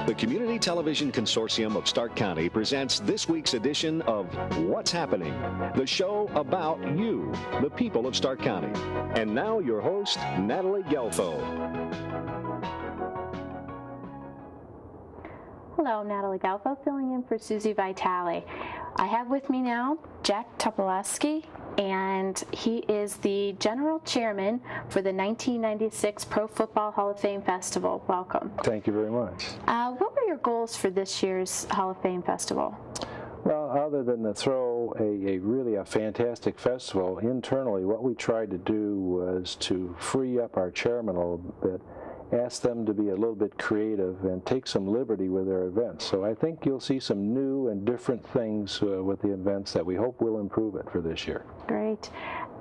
The Community Television Consortium of Stark County presents this week's edition of What's Happening, the show about you, the people of Stark County. And now your host, Natalie Gelfo. Hello, Natalie Gelfo, filling in for Susie Vitale. I have with me now Jack Topolowski, and he is the General Chairman for the 1996 Pro Football Hall of Fame Festival. Welcome. Thank you very much. What were your goals for this year's Hall of Fame Festival? Well, other than to throw a really fantastic festival, internally what we tried to do was to free up our chairman a little bit, ask them to be a little bit creative and take some liberty with their events. So I think you'll see some new and different things with the events that we hope will improve it for this year. Great.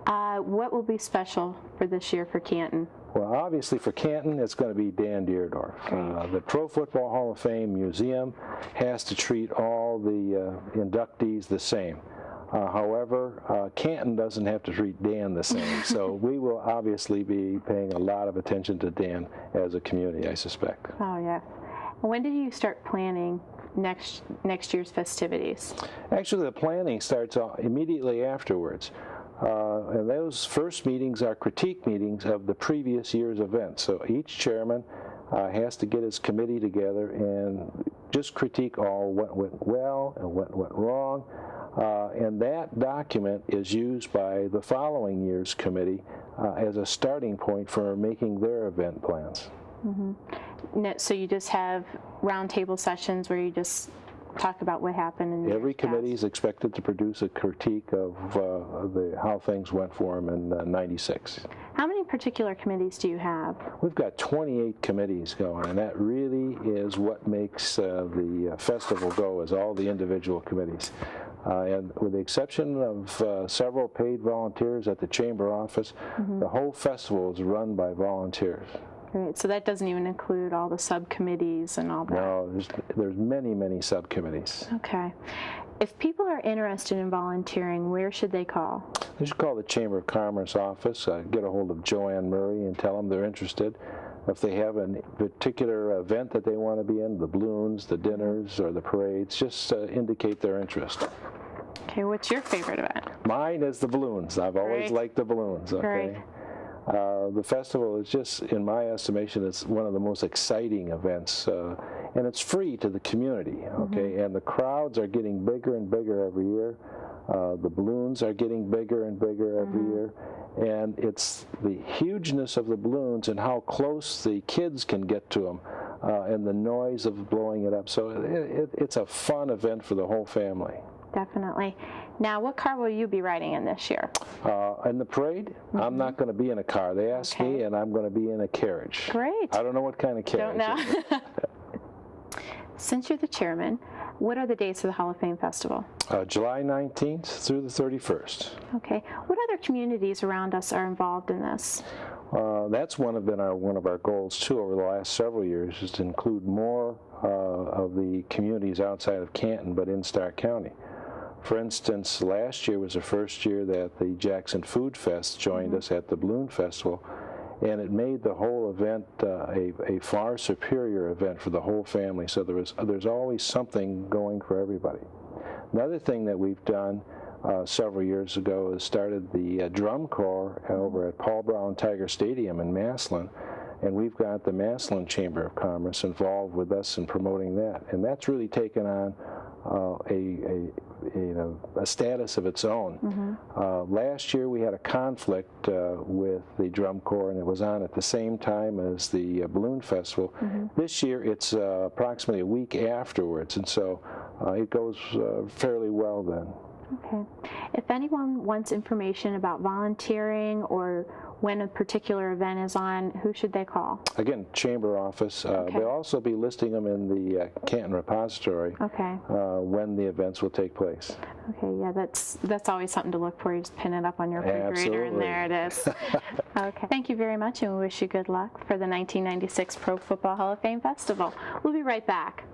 What will be special for this year for Canton? Well, obviously for Canton, it's going to be Dan Deerdorf. The Pro Football Hall of Fame Museum has to treat all the inductees the same. However, Canton doesn't have to treat Dan the same, so we will obviously be paying a lot of attention to Dan as a community, I suspect. Oh, yeah. When did you start planning next year's festivities? Actually, the planning starts immediately afterwards. And those first meetings are critique meetings of the previous year's events. So each chairman has to get his committee together and just critique all what went well and what went wrong. And that document is used by the following year's committee as a starting point for making their event plans. Mm-hmm. So you just have roundtable sessions where you just talk about what happened in the Every committee is expected to produce a critique of how things went for them in '96. How many particular committees do you have? We've got 28 committees going, and that really is what makes the festival go, is all the individual committees. And with the exception of several paid volunteers at the chamber office, the whole festival is run by volunteers. Great. So that doesn't even include all the subcommittees and all that? No, there's many, many subcommittees. Okay. If people are interested in volunteering, where should they call? They should call the Chamber of Commerce office, get a hold of Joanne Murray and tell them they're interested. If they have a particular event that they want to be in, the balloons, the dinners, or the parades, just indicate their interest. Okay, what's your favorite event? Mine is the balloons. I've always liked the balloons. Okay. Great. The festival is just, in my estimation, it's one of the most exciting events, and it's free to the community, okay? And the crowds are getting bigger and bigger every year. The balloons are getting bigger and bigger every year, and it's the hugeness of the balloons and how close the kids can get to them, and the noise of blowing it up. So it's a fun event for the whole family. Definitely. Now, what car will you be riding in this year? In the parade, I'm not going to be in a car. They asked me, and I'm going to be in a carriage. Great. I don't know what kind of carriage. Don't know. Since you're the chairman, what are the dates of the Hall of Fame Festival? July 19th through the 31st. Okay. What other communities around us are involved in this? That's one of our goals, too, over the last several years, is to include more of the communities outside of Canton, but in Stark County. For instance, last year was the first year that the Jackson Food Fest joined us at the Balloon Festival, and it made the whole event a far superior event for the whole family. So there's always something going for everybody. Another thing that we've done several years ago is started the drum corps over at Paul Brown Tiger Stadium in Massillon, and we've got the Massillon Chamber of Commerce involved with us in promoting that, and that's really taken on a status of its own. Last year we had a conflict with the drum corps, and it was on at the same time as the Balloon Festival. This year it's approximately a week afterwards, and so it goes fairly well then. Okay. If anyone wants information about volunteering or when a particular event is on, who should they call? Again, Chamber office. They'll also be listing them in the Canton Repository when the events will take place. Okay, yeah, that's always something to look for. You just pin it up on your refrigerator, and there it is. Okay. Thank you very much, and we wish you good luck for the 1996 Pro Football Hall of Fame Festival. We'll be right back.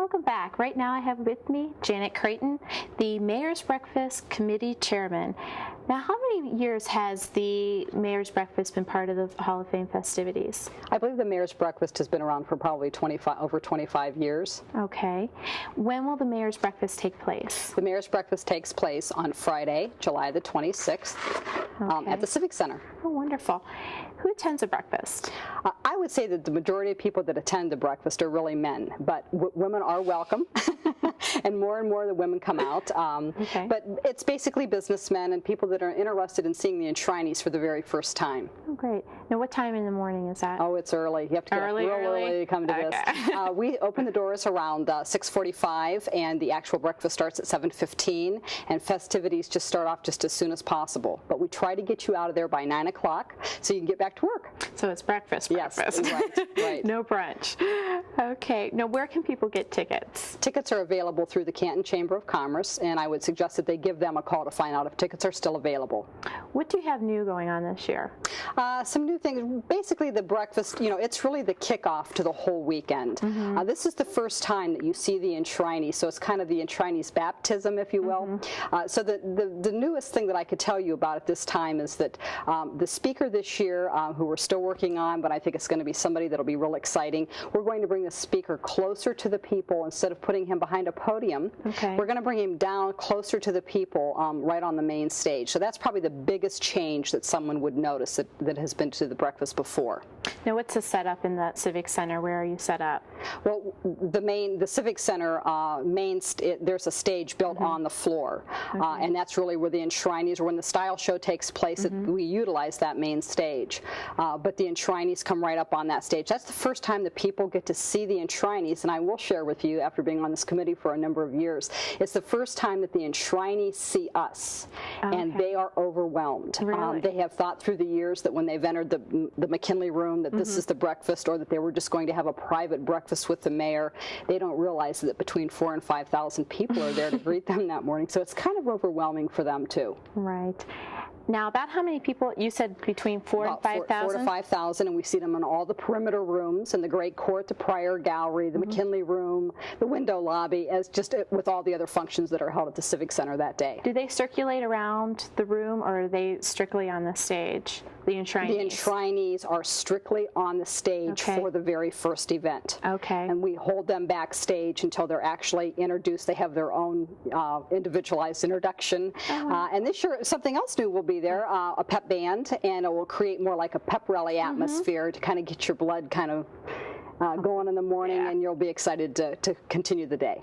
Welcome back. Right now I have with me Janet Creighton, the Mayor's Breakfast Committee Chairman. Now, how many years has the Mayor's Breakfast been part of the Hall of Fame festivities? I believe the Mayor's Breakfast has been around for probably over 25 years. Okay. When will the Mayor's Breakfast take place? The Mayor's Breakfast takes place on Friday, July the 26th, at the Civic Center. Oh, wonderful. Who attends a breakfast? I would say that the majority of people that attend the breakfast are really men, but women are welcome, and more of the women come out. But it's basically businessmen and people that are interested in seeing the enshrinees for the very first time. Oh, great. Now, what time in the morning is that? Oh, it's early. You have to get up real early to come to this. We open the doors around 6:45, and the actual breakfast starts at 7:15, and festivities just start off just as soon as possible. But we try to get you out of there by 9 o'clock so you can get back to work. So it's breakfast. Yes, right. No brunch. Okay. Now, where can people get tickets? Tickets are available through the Canton Chamber of Commerce, and I would suggest that they give them a call to find out if tickets are still available. What do you have new going on this year? Some new things. Basically, the breakfast, it's really the kickoff to the whole weekend. This is the first time that you see the enshrinee, so it's kind of the enshrinee's baptism, if you will. So the newest thing that I could tell you about at this time is that the speaker this year, who we're still working on, but I think it's going to be somebody that'll be real exciting, we're going to bring the speaker closer to the people instead of putting him behind a podium. We're going to bring him down closer to the people right on the main stage. So that's probably the biggest change that someone would notice that has been to the breakfast before. Now, what's the setup in the Civic Center? Where are you set up? Well, the Civic Center there's a stage built on the floor, and that's really where the enshrinees, or when the style show takes place, we utilize that main stage. But the enshrinees come right up on that stage. That's the first time that people get to see the enshrinees, and I will share with you, after being on this committee for a number of years, it's the first time that the enshrinees see us, and they are overwhelmed. Really? They have thought through the years that when they've entered the McKinley room that this is the breakfast, or that they were just going to have a private breakfast with the mayor. They don't realize that between 4,000 and 5,000 people are there to greet them that morning, so it's kind of overwhelming for them too. Right. Now, about how many people? You said between 4,000 and 5,000? 4,000 to 5,000, and we see them in all the perimeter rooms, in the Great Court, the Prior Gallery, the McKinley Room, the window lobby, as just with all the other functions that are held at the Civic Center that day. Do they circulate around the room, or are they strictly on the stage, the enshrinees? The enshrinees are strictly on the stage for the very first event. And we hold them backstage until they're actually introduced. They have their own individualized introduction. And this year, something else new will be there, a pep band, and it will create more like a pep rally atmosphere to kind of get your blood kind of going in the morning, and you'll be excited to continue the day.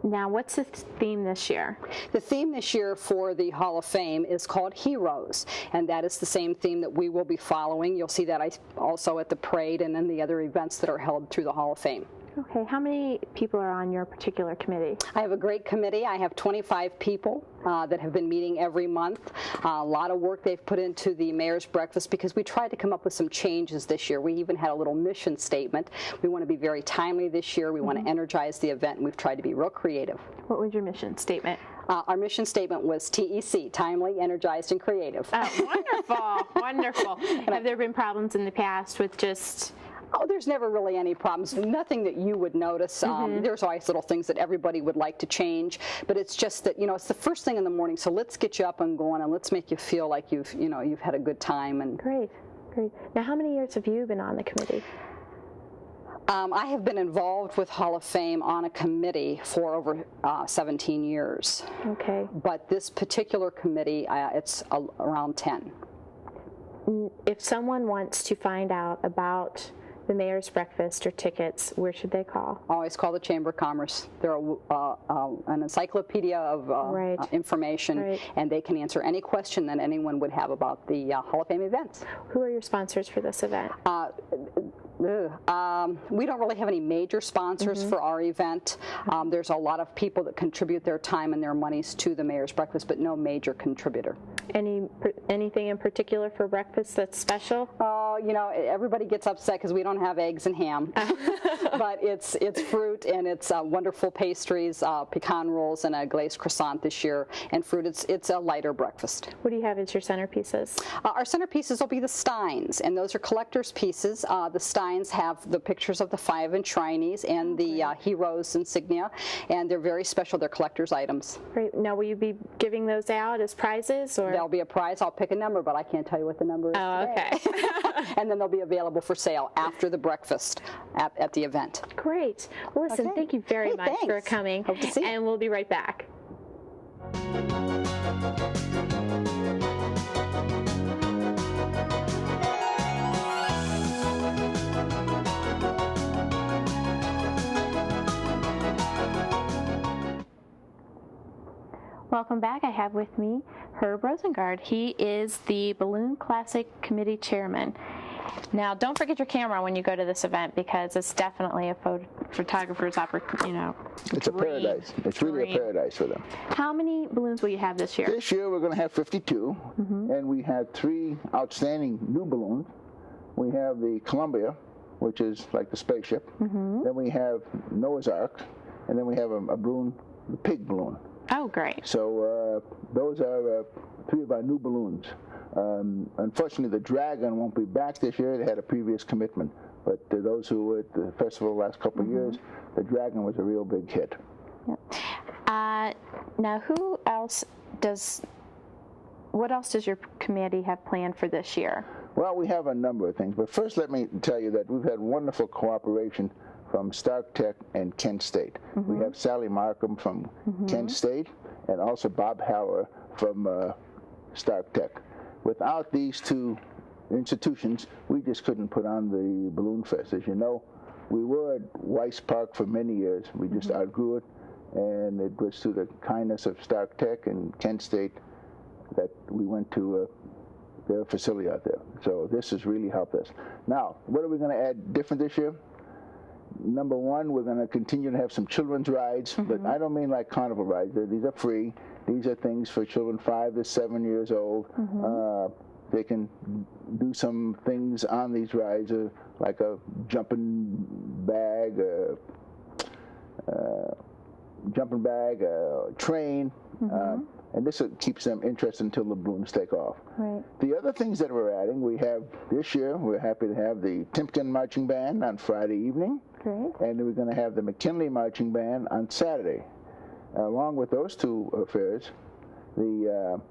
Now, what's the theme this year? The theme this year for the Hall of Fame is called Heroes, and that is the same theme that we will be following. You'll see that also at the parade and in the other events that are held through the Hall of Fame. Okay, how many people are on your particular committee? I have a great committee. I have 25 people that have been meeting every month. A lot of work they've put into the Mayor's Breakfast, because we tried to come up with some changes this year. We even had a little mission statement. We want to be very timely this year. We want to energize the event, and we've tried to be real creative. What was your mission statement? Our mission statement was TEC, timely, energized, and creative. Oh, wonderful, wonderful. Have there been problems in the past with just... Oh, there's never really any problems. Nothing that you would notice. There's always little things that everybody would like to change, but it's just that, it's the first thing in the morning, so let's get you up and going, and let's make you feel like you've had a good time. And Great. Now, how many years have you been on the committee? I have been involved with Hall of Fame on a committee for over 17 years. Okay. But this particular committee, it's around 10. If someone wants to find out about the Mayor's Breakfast or tickets, where should they call? Always call the Chamber of Commerce. They're an encyclopedia of information, and they can answer any question that anyone would have about the Hall of Fame events. Who are your sponsors for this event? We don't really have any major sponsors for our event. There's a lot of people that contribute their time and their monies to the Mayor's Breakfast, but no major contributor. Anything in particular for breakfast that's special? Oh, you know, everybody gets upset because we don't have eggs and ham, but it's fruit and it's wonderful pastries, pecan rolls, and a glazed croissant this year. And fruit, it's a lighter breakfast. What do you have as your centerpieces? Our centerpieces will be the steins, and those are collector's pieces. The steins have the pictures of the 5 enshrinees and the heroes insignia, and they're very special. They're collector's items. Great. Now, will you be giving those out as prizes? Or? There'll be a prize. I'll pick a number, but I can't tell you what the number is today. Okay. And then they'll be available for sale after the breakfast at the event. Great. Well, listen, thank you very much for coming. Hope to see you. And we'll be right back. Welcome back. I have with me Herb Rosengard. He is the Balloon Classic Committee Chairman. Now, don't forget your camera when you go to this event because it's definitely a photographer's opportunity. It's a paradise. It's really a paradise for them. How many balloons will you have this year? This year we're going to have 52, and we had 3 outstanding new balloons. We have the Columbia, which is like the spaceship. Then we have Noah's Ark, and then we have a balloon, the pig balloon. Oh, great. So those are 3 of our new balloons. Unfortunately, the Dragon won't be back this year. They had a previous commitment. But those who were at the festival the last couple of years, the Dragon was a real big hit. Yep. Now, what else does your committee have planned for this year? Well, we have a number of things. But first, let me tell you that we've had wonderful cooperation from Stark Tech and Kent State. We have Sally Markham from Kent State and also Bob Haller from Stark Tech. Without these 2 institutions, we just couldn't put on the Balloon Fest. As you know, we were at Weiss Park for many years. We just outgrew it, and it was through the kindness of Stark Tech and Kent State that we went to their facility out there. So this has really helped us. Now, what are we going to add different this year? Number 1, we're going to continue to have some children's rides, but I don't mean like carnival rides. These are free. These are things for children 5 to 7 years old. They can do some things on these rides, like a jumping bag, a train, and this keeps them interested until the balloons take off. Right. The other things that we're adding, we have this year, we're happy to have the Timpkin Marching Band on Friday evening. Great. And we're going to have the McKinley Marching Band on Saturday. Along with those 2 affairs, on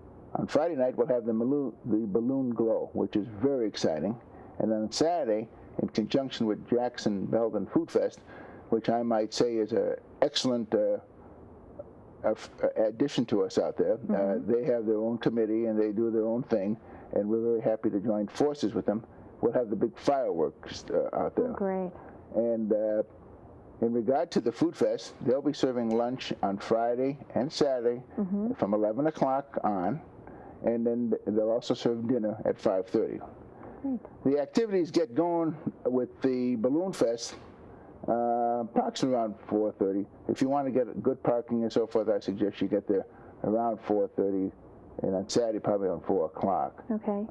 Friday night we'll have the Balloon Glow, which is very exciting. And on Saturday, in conjunction with Jackson Belden Food Fest, which I might say is an excellent addition to us out there. They have their own committee and they do their own thing, and we're very happy to join forces with them. We'll have the big fireworks out there. Oh, great. And in regard to the Food Fest, they'll be serving lunch on Friday and Saturday from 11 o'clock on, and then they'll also serve dinner at 5:30. The activities get going with the Balloon Fest approximately around 4:30. If you want to get good parking and so forth, I suggest you get there around 4:30, and on Saturday probably around 4 o'clock. Okay.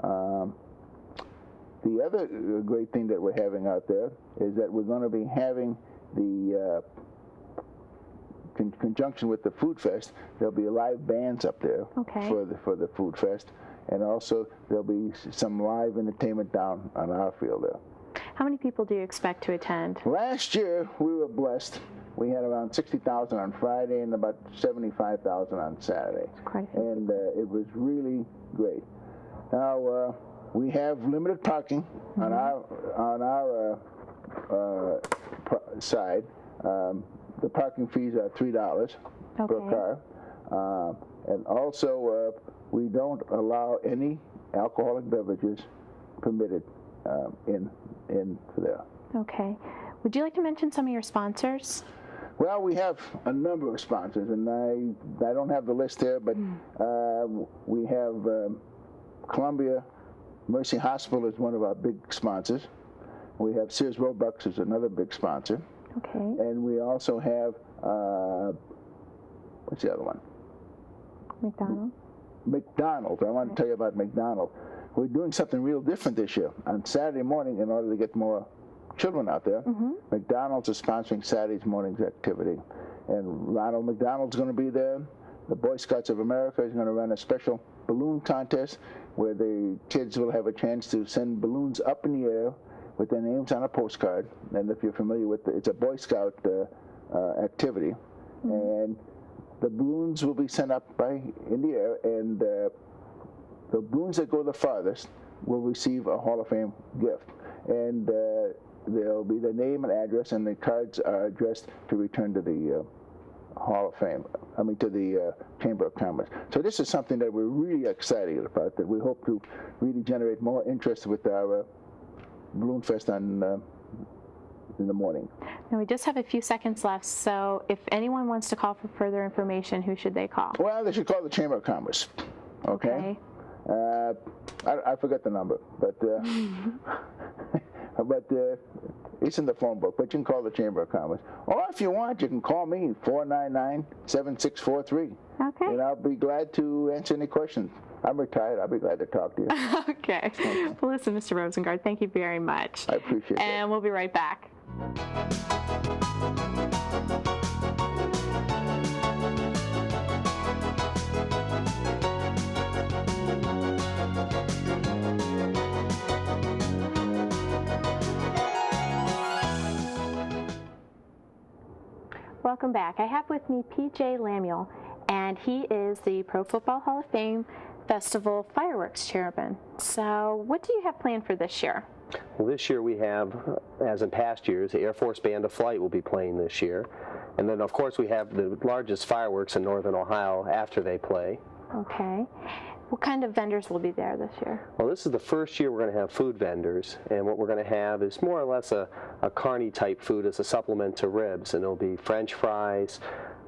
The other great thing that we're having out there is that we're going to be having the conjunction with the Food Fest. There'll be live bands up there for the Food Fest, and also there'll be some live entertainment down on our field there. How many people do you expect to attend? Last year we were blessed. We had around 60,000 on Friday and about 75,000 on Saturday. And it was really great. Now we have limited parking on our side. The parking fees are $3 per car, and also we don't allow any alcoholic beverages permitted in there. Okay. Would you like to mention some of your sponsors? Well, we have a number of sponsors, and I don't have the list here, but we have Columbia Mercy Hospital is one of our big sponsors. We have Sears Roebuck is another big sponsor. Okay. And we also have, what's the other one? McDonald's? McDonald's. I want to tell you about McDonald's. We're doing something real different this year. On Saturday morning, in order to get more children out there, McDonald's is sponsoring Saturday morning's activity. And Ronald McDonald's going to be there. The Boy Scouts of America is going to run a special balloon contest where the kids will have a chance to send balloons up in the air with their names on a postcard. And if you're familiar with it, it's a Boy Scout activity. And the balloons will be sent up in the air, and the balloons that go the farthest will receive a Hall of Fame gift. And there'll be the name and address, and the cards are addressed to return to the Hall of Fame, to the Chamber of Commerce. So this is something that we're really excited about, that we hope to really generate more interest with our Balloon Fest in the morning. Now we just have a few seconds left, so if anyone wants to call for further information, who should they call? Well, they should call the Chamber of Commerce. Okay. I forget the number, but it's in the phone book. But you can call the Chamber of Commerce, or if you want, you can call me 499-7643. Okay. And I'll be glad to answer any questions. I'm retired. I'll be glad to talk to you. Okay. Well, listen, Mr. Rosengard, thank you very much. I appreciate it. And we'll be right back. Welcome back. I have with me P.J. Lamuel, and he is the Pro Football Hall of Fame Festival Fireworks Chairman. So what do you have planned for this year? Well, this year we have, as in past years, the Air Force Band of Flight will be playing this year. And then, of course, we have the largest fireworks in northern Ohio after they play. Okay. What kind of vendors will be there this year? Well, this is the first year we're going to have food vendors, and what we're going to have is more or less a carny-type food as a supplement to ribs, and it'll be French fries,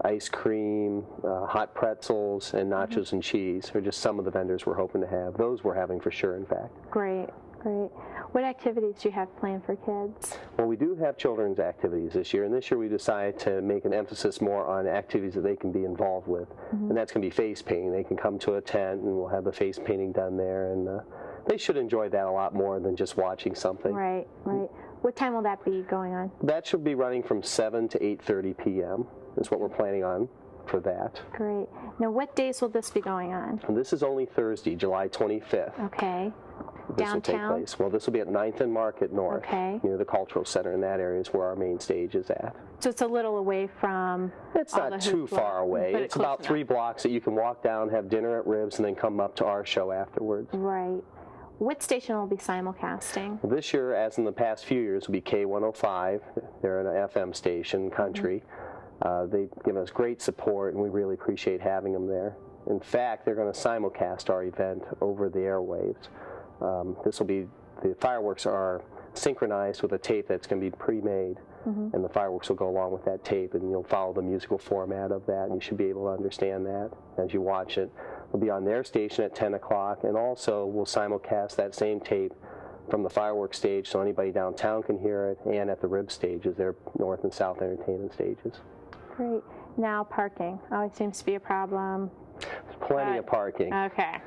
ice cream, hot pretzels, and nachos and cheese are just some of the vendors we're hoping to have. Those we're having for sure, in fact. Great, great. What activities do you have planned for kids? Well, we do have children's activities this year, and this year we decided to make an emphasis more on activities that they can be involved with, and that's going to be face painting. They can come to a tent, and we'll have the face painting done there, and they should enjoy that a lot more than just watching something. Right, right. What time will that be going on? That should be running from 7 to 8:30 p.m. is what we're planning on for that. Great. Now, what days will this be going on? And this is only Thursday, July 25th. Okay. This Downtown? will take place. Well, this will be at 9th and Market North, near the Cultural Center. In that area is where our main stage is at. So it's a little away from It's not too far away. It's about 3 blocks that you can walk down, have dinner at Ribs, and then come up to our show afterwards. Right. What station will be simulcasting? Well, this year, as in the past few years, will be K105. They're an FM station, country. They've given us great support, and we really appreciate having them there. In fact, they're going to simulcast our event over the airwaves. The fireworks are synchronized with a tape that's going to be pre-made, and the fireworks will go along with that tape, and you'll follow the musical format of that, and you should be able to understand that as you watch it. We'll be on their station at 10 o'clock, and also we'll simulcast that same tape from the fireworks stage so anybody downtown can hear it, and at the Rib stages, their north and south entertainment stages. Great. Now, parking always seems to be a problem. There's plenty of parking. Okay.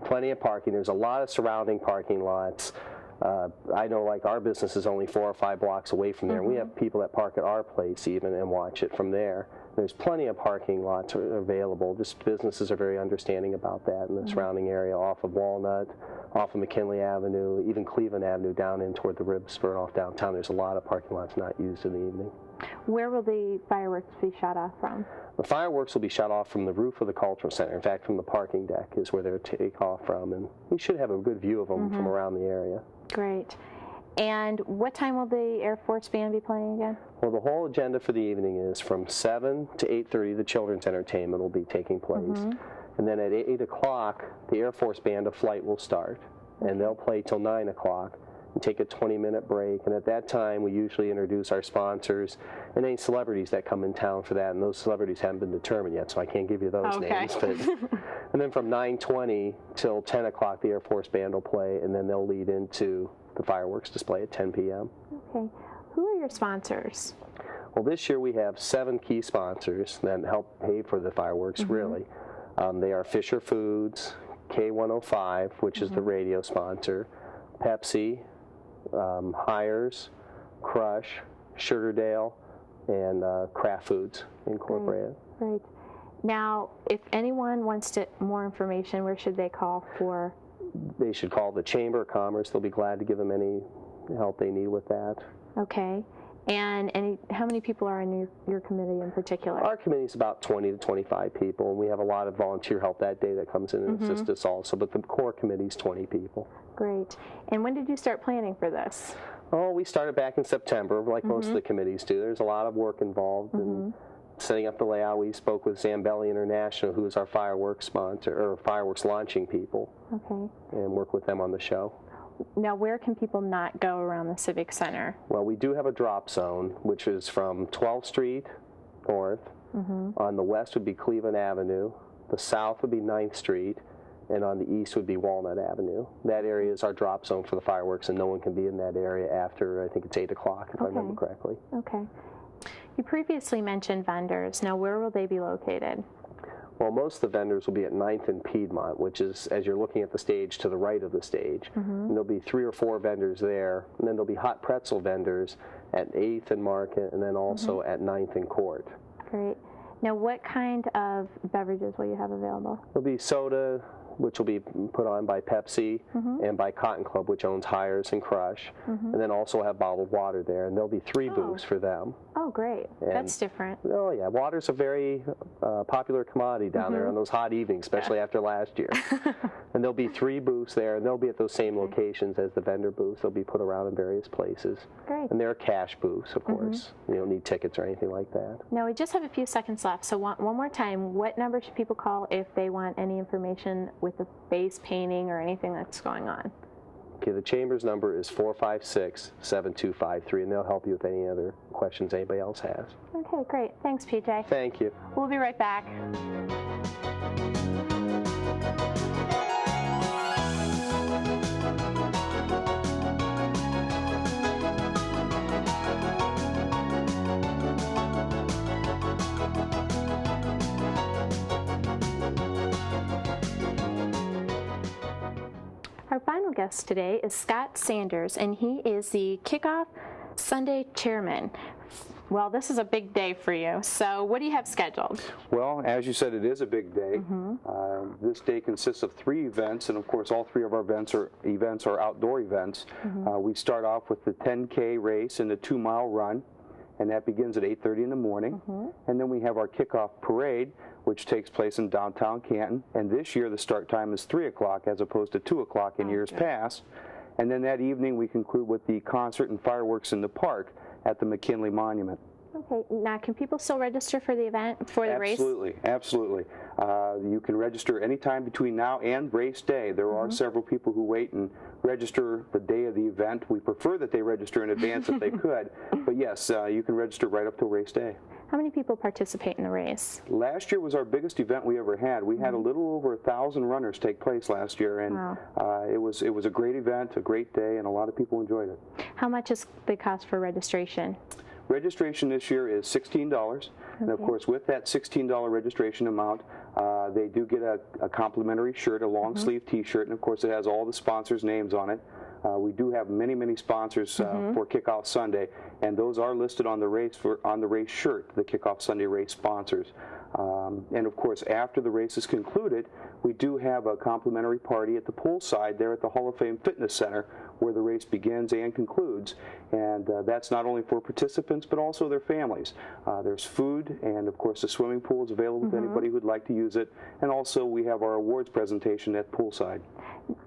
Plenty of parking. There's a lot of surrounding parking lots. I know, like, our business is only 4 or 5 blocks away from there. We have people that park at our place even and watch it from there. There's plenty of parking lots available. Just businesses are very understanding about that in the surrounding area, off of Walnut, off of McKinley Avenue, even Cleveland Avenue down in toward the Rib spur off downtown. There's a lot of parking lots not used in the evening. Where will the fireworks be shot off from? The fireworks will be shot off from the roof of the Cultural Center. In fact, from the parking deck is where they'll take off from, and you should have a good view of them from around the area. Great. And what time will the Air Force Band be playing again? Well, the whole agenda for the evening is from 7 to 8:30, the children's entertainment will be taking place. And then at 8 o'clock, the Air Force Band of Flight will start, and they'll play till 9 o'clock. And take a 20-minute break, and at that time we usually introduce our sponsors and any celebrities that come in town for that, and those celebrities haven't been determined yet, so I can't give you those names. But, and then from 9:20 till 10 o'clock the Air Force Band will play, and then they'll lead into the fireworks display at 10 p.m. Okay. Who are your sponsors? Well, this year we have 7 key sponsors that help pay for the fireworks, really. They are Fisher Foods, K105, which is the radio sponsor, Pepsi, Hires, Crush, Sugardale, and Kraft Foods Incorporated. Right. Now, if anyone wants more information, where should they call for? They should call the Chamber of Commerce. They'll be glad to give them any help they need with that. Okay. And how many people are in your committee in particular? Our committee is about 20 to 25 people, and we have a lot of volunteer help that day that comes in and assists us also, but the core committee is 20 people. Great. And when did you start planning for this? Oh, we started back in September, like most of the committees do. There's a lot of work involved in setting up the layout. We spoke with Zambelli International, who is our fireworks sponsor, or fireworks launching people, and work with them on the show. Now, where can people not go around the Civic Center? Well, we do have a drop zone, which is from 12th Street north. On the west would be Cleveland Avenue. The south would be 9th Street. And on the east would be Walnut Avenue. That area is our drop zone for the fireworks, and no one can be in that area after, I think it's 8 o'clock, if I remember correctly. Okay. You previously mentioned vendors. Now, where will they be located? Well, most of the vendors will be at 9th and Piedmont, which is, as you're looking at the stage, to the right of the stage. And there'll be 3 or 4 vendors there, and then there'll be hot pretzel vendors at 8th and Market, and then also at 9th and Court. Great. Now, what kind of beverages will you have available? There'll be soda, which will be put on by Pepsi and by Cotton Club, which owns Hires and Crush, and then also have bottled water there, and there'll be 3 booths for them. Oh, great. That's different. Oh, yeah. Water's a very popular commodity down there on those hot evenings, especially after last year. And there'll be 3 booths there, and they'll be at those same locations as the vendor booths. They'll be put around in various places. Great. And there are cash booths, of course. You don't need tickets or anything like that. Now, we just have a few seconds left, so one more time, what number should people call if they want any information with the face painting or anything that's going on? Okay, the Chamber's number is 456-7253, and they'll help you with any other questions anybody else has. Okay, great. Thanks, PJ. Thank you. We'll be right back. Our final guest today is Scott Sanders, and he is the Kickoff Sunday Chairman. Well, this is a big day for you, so what do you have scheduled? Well, as you said, it is a big day. This day consists of 3 events, and of course all 3 of our events are outdoor events. We start off with the 10K race and the 2-mile run, and that begins at 8:30 in the morning. And then we have our kickoff parade, which takes place in downtown Canton. And this year the start time is 3 o'clock as opposed to 2 o'clock in years past. And then that evening we conclude with the concert and fireworks in the park at the McKinley Monument. Okay, now can people still register for the event, for the race? Absolutely, absolutely. You can register anytime between now and race day. There are several people who wait and register the day of the event. We prefer that they register in advance if they could, but yes, you can register right up till race day. How many people participate in the race? Last year was our biggest event we ever had. We had a little over 1,000 runners take place last year, and it was a great event, a great day, and a lot of people enjoyed it. How much is the cost for registration? Registration this year is $16, and of course with that $16 registration amount, they do get a complimentary shirt, a long sleeve t-shirt, and of course it has all the sponsors' names on it. We do have many sponsors for Kickoff Sunday, and those are listed on the race shirt, the Kickoff Sunday race sponsors. And of course, after the race is concluded, we do have a complimentary party at the poolside there at the Hall of Fame Fitness Center, where the race begins and concludes. And that's not only for participants, but also their families. There's food, and of course the swimming pool is available to anybody who'd like to use it. And also we have our awards presentation at poolside.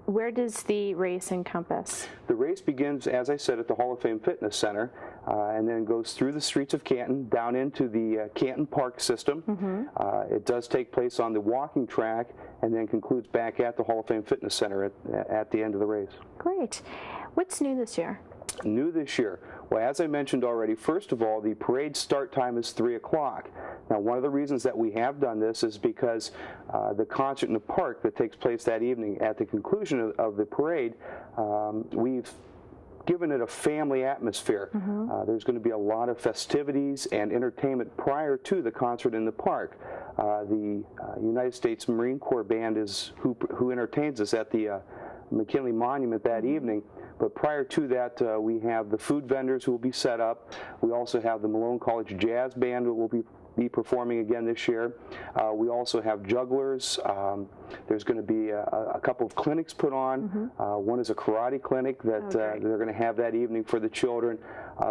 Where does the race encompass? The race begins, as I said, at the Hall of Fame Fitness Center, and then goes through the streets of Canton, down into the Canton Park system. It does take place on the walking track, and then concludes back at the Hall of Fame Fitness Center at the end of the race. Great. What's new this year? New this year. Well, as I mentioned already, first of all, the parade start time is 3 o'clock. Now, one of the reasons that we have done this is because the concert in the park that takes place that evening at the conclusion of the parade, we've given it a family atmosphere. There's going to be a lot of festivities and entertainment prior to the concert in the park. The United States Marine Corps Band is who entertains us at the McKinley Monument that evening. But prior to that, we have the food vendors who will be set up. We also have the Malone College Jazz Band who will be performing again this year. We also have jugglers. There's going to be a couple of clinics put on. One is a karate clinic that they're going to have that evening for the children.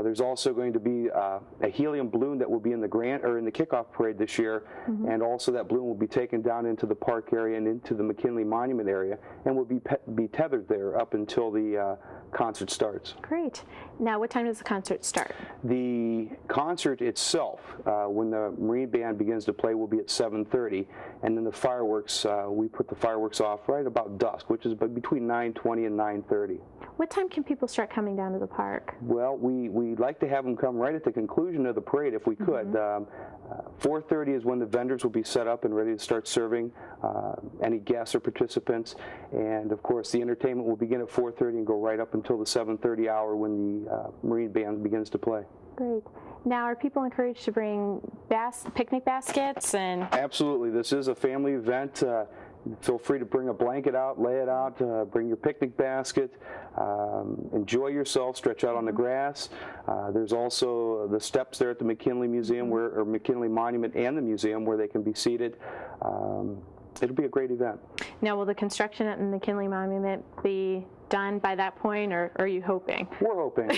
There's also going to be a helium balloon that will be in the kickoff parade this year, and also that balloon will be taken down into the park area and into the McKinley Monument area, and will be tethered there up until the concert starts. Great. Now, what time does the concert start? The concert itself, when the Marine Band begins to play, will be at 7:30, and then the fireworks, we put the fireworks off right about dusk, which is between 9:20 and 9:30. What time can people start coming down to the park? Well, we'd like to have them come right at the conclusion of the parade if we could. 4:30 is when the vendors will be set up and ready to start serving any guests or participants, and of course the entertainment will begin at 4:30 and go right up until the 7:30 hour when the Marine Band begins to play. Great. Now, are people encouraged to bring picnic baskets? And absolutely, this is a family event. Feel free to bring a blanket out, lay it out, bring your picnic basket, enjoy yourself, stretch out on the grass. There's also the steps there at the McKinley Museum, or McKinley Monument and the museum, where they can be seated. It'll be a great event. Now, will the construction at the McKinley Monument be done by that point, or are you hoping? We're hoping.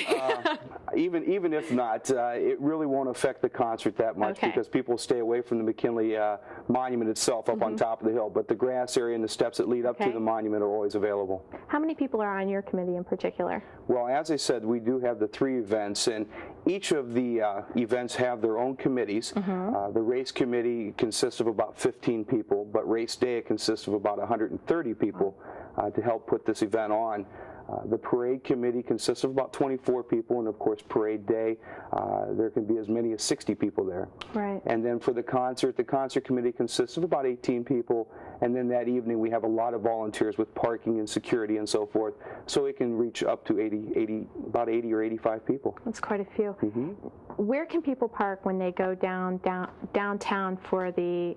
Even if not, it really won't affect the concert that much because people stay away from the McKinley Monument itself up on top of the hill. But the grass area and the steps that lead up to the monument are always available. How many people are on your committee in particular? Well, as I said, we do have the 3 events, and each of the events have their own committees. The race committee consists of about 15 people, but race day consists of about 130 people to help put this event on. The parade committee consists of about 24 people, and of course parade day, there can be as many as 60 people there. Right. And then for the concert committee consists of about 18 people, and then that evening we have a lot of volunteers with parking and security and so forth, so it can reach up to about 80 or 85 people. That's quite a few. Where can people park when they go downtown for the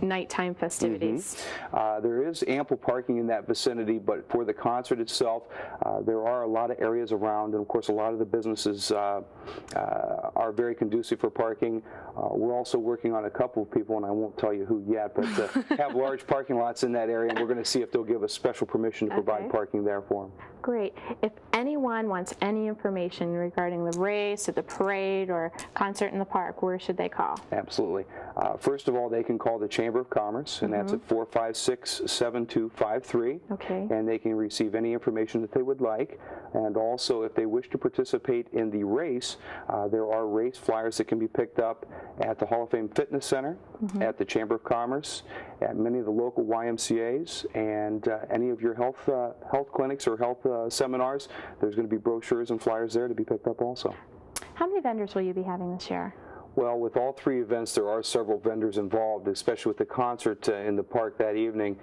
nighttime festivities? There is ample parking in that vicinity, but for the concert itself, there are a lot of areas around, and of course a lot of the businesses are very conducive for parking. We're also working on a couple of people, and I won't tell you who yet, but have large parking lots in that area, and we're going to see if they'll give us special permission to provide parking there for them. Great. If anyone wants any information regarding the race or the parade or concert in the park, where should they call? Absolutely. First of all, they can call the Chamber of Commerce, and that's at 456-7253. Okay. And they can receive any information that they would like. And also, if they wish to participate in the race, there are race flyers that can be picked up at the Hall of Fame Fitness Center, at the Chamber of Commerce, at many of the local YMCAs, and any of your health clinics or health seminars. There's going to be brochures and flyers there to be picked up also. How many vendors will you be having this year? Well, with all 3 events, there are several vendors involved, especially with the concert in the park that evening.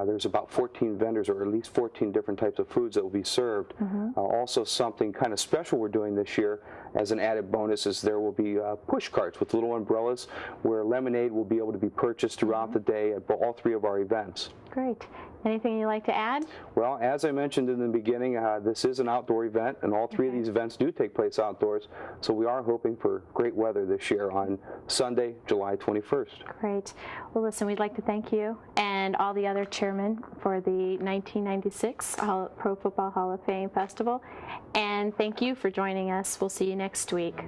There's about 14 vendors, or at least 14 different types of foods that will be served. Also, something kind of special we're doing this year as an added bonus is there will be push carts with little umbrellas where lemonade will be able to be purchased throughout the day at all 3 of our events. Great. Anything you'd like to add? Well, as I mentioned in the beginning, this is an outdoor event, and all 3 of these events do take place outdoors, so we are hoping for great weather this year on Sunday, July 21st. Great. Well, listen, we'd like to thank you and all the other chairmen for the 1996 Pro Football Hall of Fame Festival, and thank you for joining us. We'll see you next week.